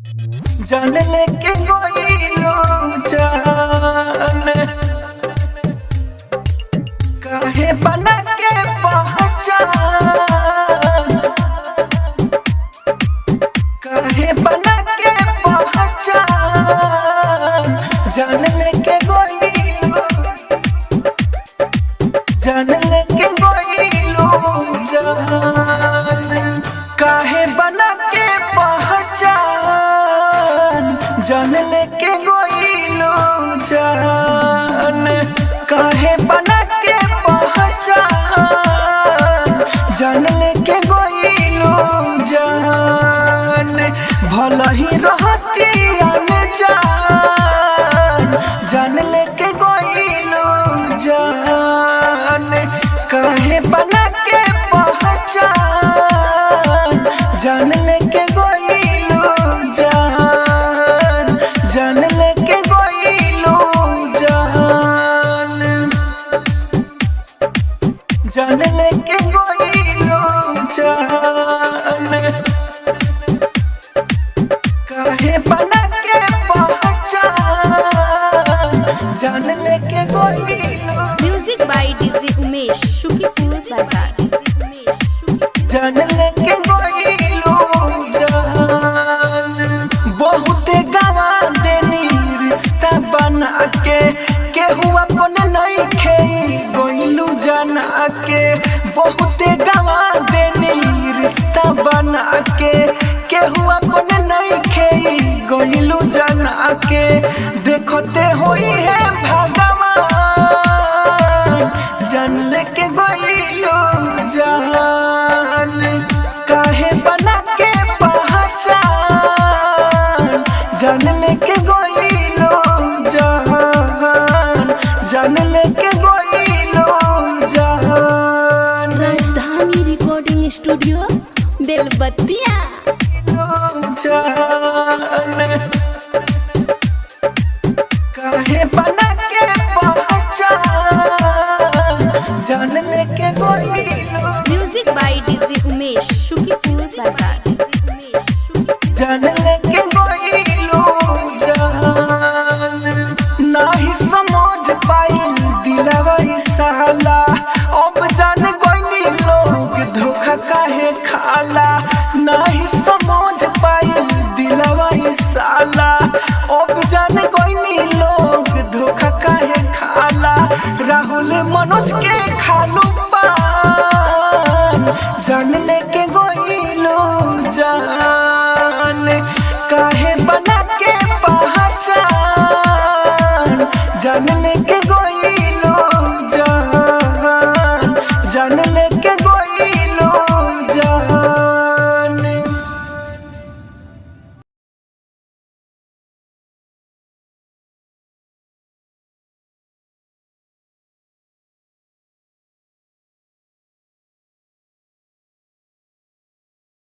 जान लेके गोइलो जान काहे बना के पहचान काहे बना के पहचान जान लेके गोइलो जान लेके गोइलो जान काहे बना के पहचान जान लेके गोइलो जान काहे बना के पहचान जान लेके गोइलो जान भला ही रहती अनजान जान लेके गोइलो जान काहे बना के पहचान जान लेके गोइलो जान जान लेके गोइलो जान जान लेके गोइलो जान काहे बना के पहचान जान लेके गोइलो music by DJ Umesh Shukipur बाजार जान लेके गोइलो जान बहुते गवा देनी रिश्ता बना के केहू अपन नहीं खे गोइलू जाना के बहुते गवा देनी रिश्ता बना के केहू अपन नहीं खे गोइलू जाना के देखते होई है भगवान जान लेके गोइलू जान काहे बना के पहचान जान लेके गोइलो जान जान लेके गोइलो जान राजधानी रिकॉर्डिंग स्टूडियो बेलबत्तिया जान काहे बना के पहचान जान लेके गोइलो music by DJ Umesh Shukipur बाजार जान लेके गोइलो जान नाही समझ पाइल दिलवा ई साला अब जान गोइनी लोग धोखा काहे खाला नाही समझ पाइल दिलवा ई साला अब जान गोइनी लोग धोखा काहे खाला राहुल मनोज के खालू पान जान लेके गोइलो जान काहे बना के पहचान जान लेके गोइलो